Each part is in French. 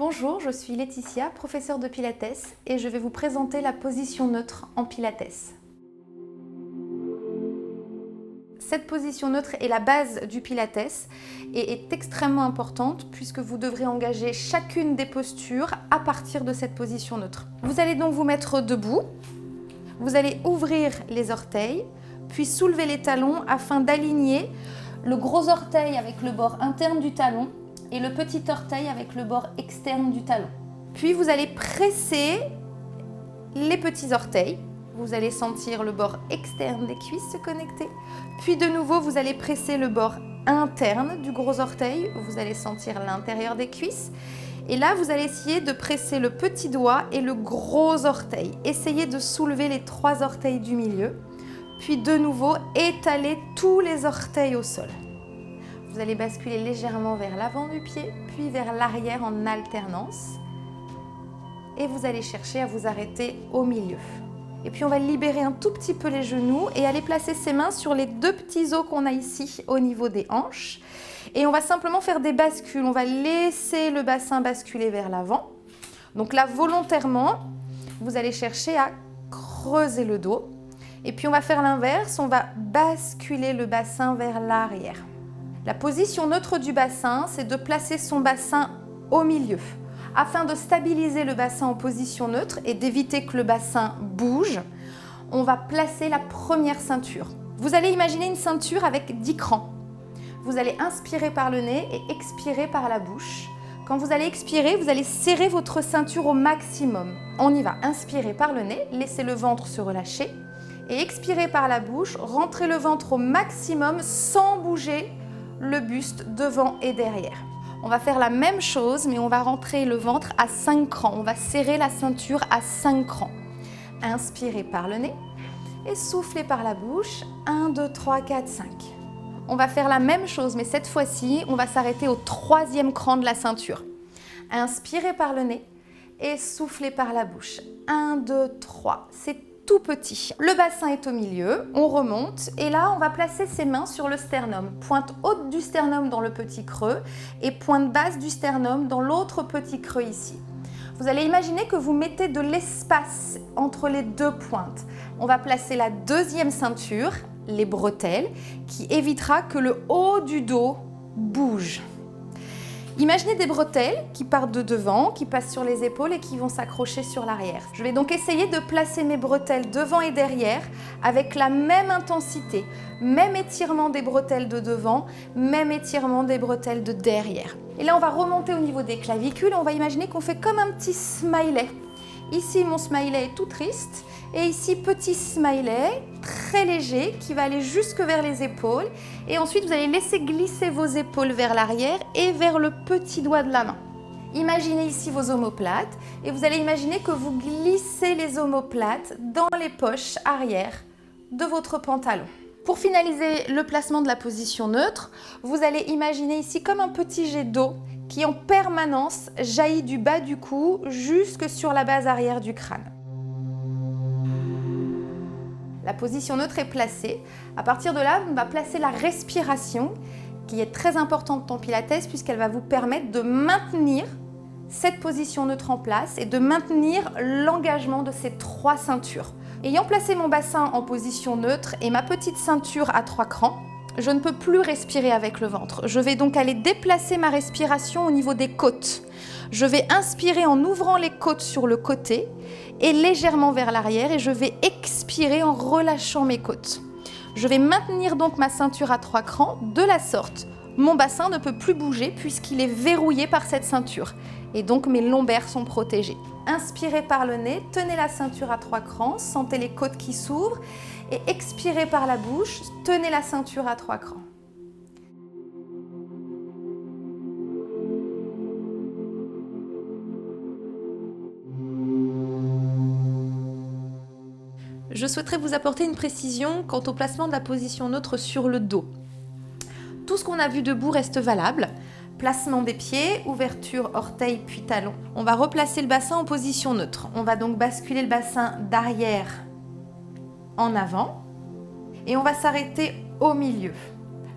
Bonjour, je suis Laetitia, professeure de Pilates et je vais vous présenter la position neutre en Pilates. Cette position neutre est la base du Pilates et est extrêmement importante puisque vous devrez engager chacune des postures à partir de cette position neutre. Vous allez donc vous mettre debout, vous allez ouvrir les orteils, puis soulever les talons afin d'aligner le gros orteil avec le bord interne du talon et le petit orteil avec le bord externe du talon. Puis vous allez presser les petits orteils. Vous allez sentir le bord externe des cuisses se connecter. Puis de nouveau, vous allez presser le bord interne du gros orteil. Vous allez sentir l'intérieur des cuisses. Et là, vous allez essayer de presser le petit doigt et le gros orteil. Essayez de soulever les 3 orteils du milieu. Puis de nouveau, étalez tous les orteils au sol. Vous allez basculer légèrement vers l'avant du pied, puis vers l'arrière en alternance. Et vous allez chercher à vous arrêter au milieu. Et puis on va libérer un tout petit peu les genoux et aller placer ses mains sur les 2 petits os qu'on a ici au niveau des hanches. Et on va simplement faire des bascules. On va laisser le bassin basculer vers l'avant. Donc là, volontairement, vous allez chercher à creuser le dos. Et puis on va faire l'inverse, on va basculer le bassin vers l'arrière. La position neutre du bassin, c'est de placer son bassin au milieu. Afin de stabiliser le bassin en position neutre et d'éviter que le bassin bouge, on va placer la première ceinture. Vous allez imaginer une ceinture avec 10 crans. Vous allez inspirer par le nez et expirer par la bouche. Quand vous allez expirer, vous allez serrer votre ceinture au maximum. On y va. Inspirez par le nez, laissez le ventre se relâcher. Et expirez par la bouche, rentrez le ventre au maximum sans bouger le buste devant et derrière. On va faire la même chose, mais on va rentrer le ventre à 5 crans. On va serrer la ceinture à 5 crans. Inspirez par le nez et soufflez par la bouche. 1, 2, 3, 4, 5. On va faire la même chose, mais cette fois-ci, on va s'arrêter au 3e cran de la ceinture. Inspirez par le nez et soufflez par la bouche. 1, 2, 3. C'est tout petit. Le bassin est au milieu, on remonte et là on va placer ses mains sur le sternum. Pointe haute du sternum dans le petit creux et pointe basse du sternum dans l'autre petit creux ici. Vous allez imaginer que vous mettez de l'espace entre les 2 pointes. On va placer la 2e ceinture, les bretelles, qui évitera que le haut du dos bouge. Imaginez des bretelles qui partent de devant, qui passent sur les épaules et qui vont s'accrocher sur l'arrière. Je vais donc essayer de placer mes bretelles devant et derrière avec la même intensité. Même étirement des bretelles de devant, même étirement des bretelles de derrière. Et là, on va remonter au niveau des clavicules. On va imaginer qu'on fait comme un petit smiley. Ici, mon smiley est tout triste. Et ici, petit smiley, très léger, qui va aller jusque vers les épaules. Et ensuite, vous allez laisser glisser vos épaules vers l'arrière et vers le petit doigt de la main. Imaginez ici vos omoplates. Et vous allez imaginer que vous glissez les omoplates dans les poches arrière de votre pantalon. Pour finaliser le placement de la position neutre, vous allez imaginer ici comme un petit jet d'eau qui en permanence jaillit du bas du cou jusque sur la base arrière du crâne. La position neutre est placée. À partir de là, on va placer la respiration qui est très importante en Pilates puisqu'elle va vous permettre de maintenir cette position neutre en place et de maintenir l'engagement de ces 3 ceintures. Ayant placé mon bassin en position neutre et ma petite ceinture à 3 crans, je ne peux plus respirer avec le ventre. Je vais donc aller déplacer ma respiration au niveau des côtes. Je vais inspirer en ouvrant les côtes sur le côté et légèrement vers l'arrière et je vais expirer en relâchant mes côtes. Je vais maintenir donc ma ceinture à 3 crans de la sorte. Mon bassin ne peut plus bouger puisqu'il est verrouillé par cette ceinture et donc mes lombaires sont protégés. Inspirez par le nez, tenez la ceinture à 3 crans, sentez les côtes qui s'ouvrent et expirez par la bouche, tenez la ceinture à 3 crans. Je souhaiterais vous apporter une précision quant au placement de la position neutre sur le dos. Tout ce qu'on a vu debout reste valable. Placement des pieds, ouverture, orteil puis talon. On va replacer le bassin en position neutre. On va donc basculer le bassin d'arrière en avant et on va s'arrêter au milieu.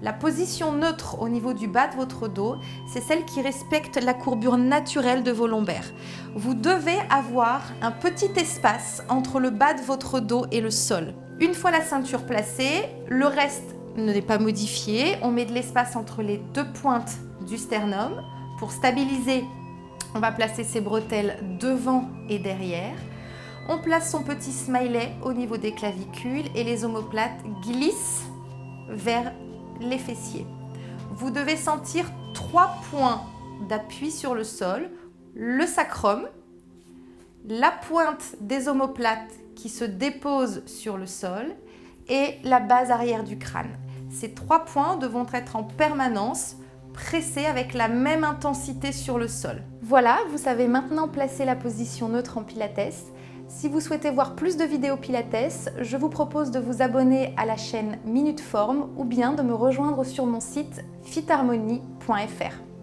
La position neutre au niveau du bas de votre dos, c'est celle qui respecte la courbure naturelle de vos lombaires. Vous devez avoir un petit espace entre le bas de votre dos et le sol. Une fois la ceinture placée, le reste n'est pas modifié. On met de l'espace entre les deux pointes du sternum. Pour stabiliser, on va placer ses bretelles devant et derrière. On place son petit smiley au niveau des clavicules et les omoplates glissent vers les fessiers. Vous devez sentir 3 points d'appui sur le sol, le sacrum, la pointe des omoplates qui se dépose sur le sol et la base arrière du crâne. Ces 3 points devront être en permanence pressés avec la même intensité sur le sol. Voilà, vous savez maintenant placer la position neutre en pilates. Si vous souhaitez voir plus de vidéos pilates, je vous propose de vous abonner à la chaîne Minute Forme ou bien de me rejoindre sur mon site fitharmonie.fr.